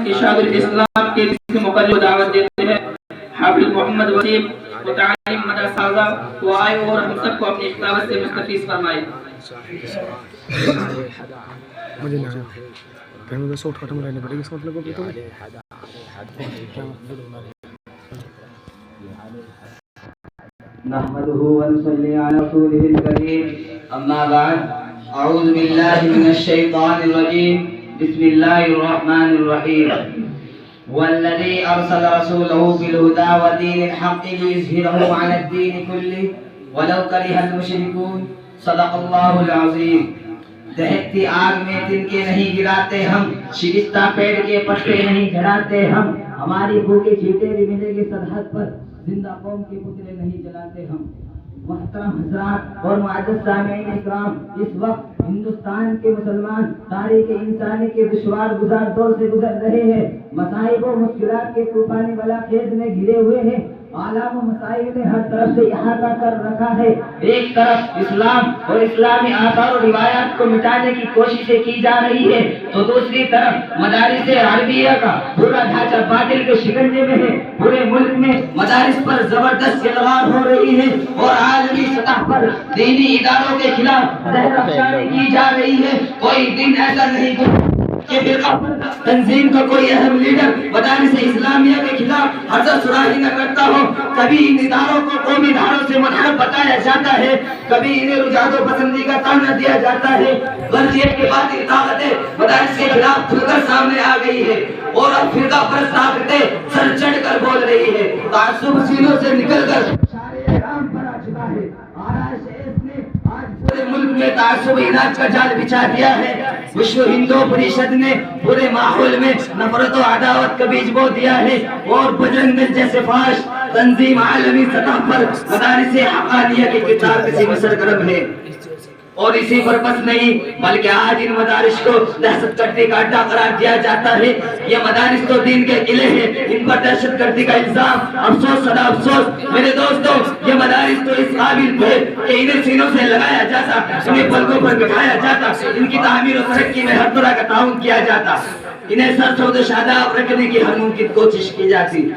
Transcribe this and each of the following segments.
ارشاد الاسلام کے مقرر دعوت دیتے ہیں حافظ محمد وسیم متعلم مدرسہ وہ آئے اور ہم سب کو اپنی خطابت سے مستفیض فرمائے. مجھے نہ کہیں گے صوت ختم رہنے پڑے گا. صوت لگو تو نحمده ونصلي على رسوله الكريم اما بعد اعوذ بالله من الشيطان الرجيم بسم الله الرحمن الرحيم والذي ارسل رسوله بالهدى ودين الحق ليظهره على الدين كله ولو كره المشركون صدق الله العظيم. دہکتی آگ میں تنکے نہیں گراتے ہم, شکستہ پیڑ کے پتے نہیں جھڑاتے ہم, ہماری بھوکے چیٹے بھی ملیں گے سرحد پر, زندہ قوم کے پتلے نہیں جلاتے ہم. محترم حضرات اور معزز سامعین اکرام, اس وقت ہندوستان کے مسلمان تاریخ انسانی کے دشوار گزار دور سے گزر رہے ہیں. مصائب و مشکلات کے طوفان بلا خیز میں گھرے ہوئے ہیں. آلام و مسائل نے ہر طرف سے احاطہ کر رکھا ہے. ایک طرف اسلام اور اسلامی آثار و روایات کو مٹانے کی کوششیں کی جا رہی ہے, تو دوسری طرف مدارس عربیہ کا پورا ڈھانچہ باطل کے شکنجے میں ہے. پورے ملک میں مدارس پر زبردست تلوار ہو رہی ہے اور عالمی سطح پر دینی اداروں کے خلاف زہر افشانی کی جا رہی ہے. کوئی دن ایسا نہیں کہ فرقہ تنظیم کا کوئی اہم لیڈر مدارس اسلامیہ کے خلاف حرص سراہی نہ کرتا ہو. کبھی ان اداروں کو قومی اداروں سے منحرف بتایا جاتا ہے, کبھی انہیں رجحان و پسندی کا تانا دیا جاتا ہے. غرضیت کے بعد طاقتیں مدارس کے خلاف کھل کر سامنے آ گئی ہے اور اب فرقہ پرست طاقتیں سر چڑھ کر بول رہی ہے. تعصب سینوں سے نکل کر شارع-عام پر آ چکا ہے. RSS نے آج پورے ملک میں تعصب علاج کا جال بچھا دیا ہے. وشو ہندو پریشد نے پورے ماحول میں نفرت و عداوت کا بیج بو دیا ہے اور بجرنگ دل جیسے فحش تنظیم عالمی سطح پر مدارس حقانیہ کے کردار کسی میں سرگرم ہے. اور اسی پر بس نہیں بلکہ آج ان مدارس کو دہشت گردی کا اڈا قرار دیا جاتا ہے. یہ مدارس تو دین کے قلعے ہیں, ان پر دہشت گردی کا الزام. افسوس سدا افسوس میرے دوستوں, یہ مدارس تو اس قابل تھے کہ انہیں سینوں سے لگایا جاتا, انہیں پلکوں پر بٹھایا جاتا, ان کی تعمیر و ترقی میں ہر طرح کا تعاون کیا جاتا, انہیں سر سود و شاداب رکھنے کی ہر ممکن کوشش کی جاتی.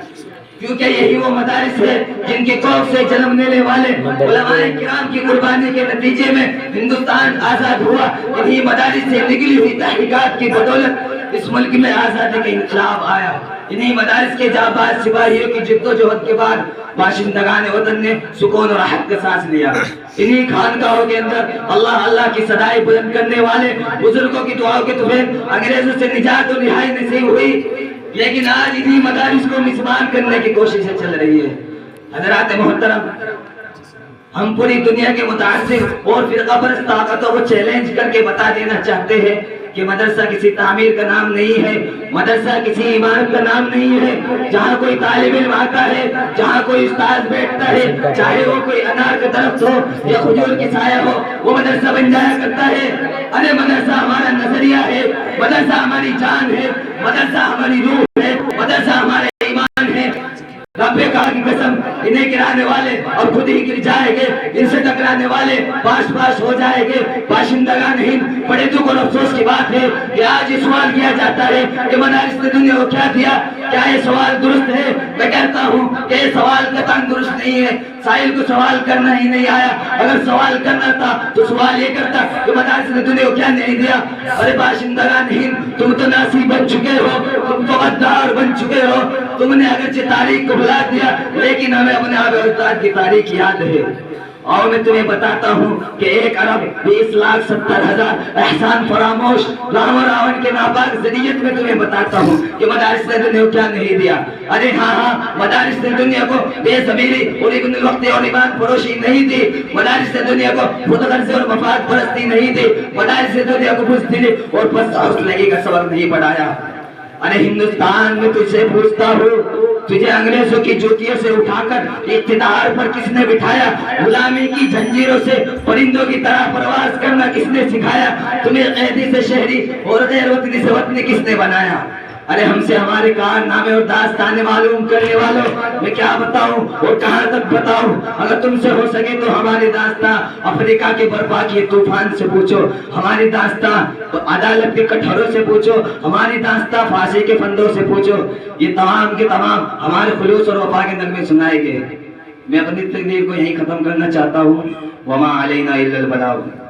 کیونکہ یہی وہ مدارس ہے جن کے کوکھ سے جنم لینے والے علماء کرام کی قربانی کے نتیجے میں ہندوستان آزاد ہوا. انہی مدارس سے نکلی ہوئی تحقیقات کی بدولت اس ملک میں آزادی کا انقلاب آیا. انہی مدارس کے جانباز سپاہیوں کی جد و جہد کے بعد باشندگان وطن نے سکون اور راحت کا سانس لیا. انہی خانقاہوں کے اندر اللہ اللہ کی صدائیں بلند کرنے والے بزرگوں کی دعاؤں کے طفیل انگریزوں سے نجات و رہائی نصیب ہوئی. لیکن آج انہی مدارس کو مسمان کرنے کی کوششیں چل رہی ہے. حضرات محترم, ہم پوری دنیا کے متعصب اور فرقہ پرست طاقتوں کو چیلنج کر کے بتا دینا چاہتے ہیں کہ مدرسہ کسی تعمیر کا نام نہیں ہے, مدرسہ کسی عمارت کا نام نہیں ہے. جہاں کوئی طالب علم آتا ہے, جہاں کوئی استاد بیٹھتا ہے, چاہے وہ کوئی انار کا درخت ہو یا کھجور کی سایہ ہو, وہ مدرسہ بن جایا کرتا ہے. ارے مدرسہ ہمارا نظریہ ہے, مدرسہ ہماری جان ہے, مدرسہ ہماری روح ہے, مدرسہ ہمارے ایمان ہے. رب کہا کی قسم, انہیں گرانے والے اور خود ہی گر جائیں گے, ان سے ٹکرانے والے پاش پاش ہو جائیں گے. باشندگان ہند, بڑے دکھ اور افسوس کی بات ہے کہ آج یہ سوال کیا جاتا ہے کہ مدارس نے دنیا کو کیا دیا. کیا یہ سوال درست ہے؟ میں کہتا ہوں کہ یہ سوال قطعاً درست نہیں ہے. سائل کو سوال کرنا ہی نہیں آیا. اگر سوال کرنا تھا تو سوال یہ کرتا کہ مدارس نے دنیا کو کیا نہیں دیا. ارے باشندگان ہند, تم تو ناسی بن چکے ہو, تم تو غدار بن چکے ہو. تم نے اگرچہ تاریخ کو بھلا دیا لیکن ہمیں اپنے آباء و اجداد کی تاریخ یاد ہے. اور میں تمہیں بتاتا ہوں کہ 1,20,70,000 احسان فراموش رام و راون کے ناپاک ذریت میں تمہیں بتاتا ہوں کہ مدارس نے دنیا کو کیا نہیں دیا. ارے ہاں, مدارس نے دنیا کو بے ضمیری اور ابن الوقت اور ایمان فروشی نہیں دی. مدارس نے دنیا کو خود غرضی اور مفاد پرستی نہیں دی. مدارس نے دنیا کو بزدلی اور پس حوصلگی کا سبق نہیں پڑھایا. ارے ہندوستان میں تجھ سے پوچھتا ہوں, تجھے انگریزوں کی جوتیوں سے اٹھا کر اقتدار پر کس نے بٹھایا؟ غلامی کی زنجیروں سے پرندوں کی طرح پرواز کرنا کس نے سکھایا؟ تمہیں قیدی سے شہری اور غیر وطنی سے وطنی کس نے بنایا؟ ارے ہم سے ہمارے کارنامے اور داستانے معلوم کرنے والوں میں کیا بتاؤں اور کہاں تک بتاؤں؟ اگر تم سے ہو سکے تو ہماری داستان افریقہ کے برپا کیے طوفان سے پوچھو، ہماری داستان عدالت کے کٹہروں سے پوچھو، ہماری داستان پھانسی کے پھندوں سے پوچھو، یہ تمام کے تمام ہمارے خلوص اور وفا کے نغمے سنائے گئے۔ میں اپنی تقریر کو یہیں ختم کرنا چاہتا ہوں۔ وما علینا الا البلاغ۔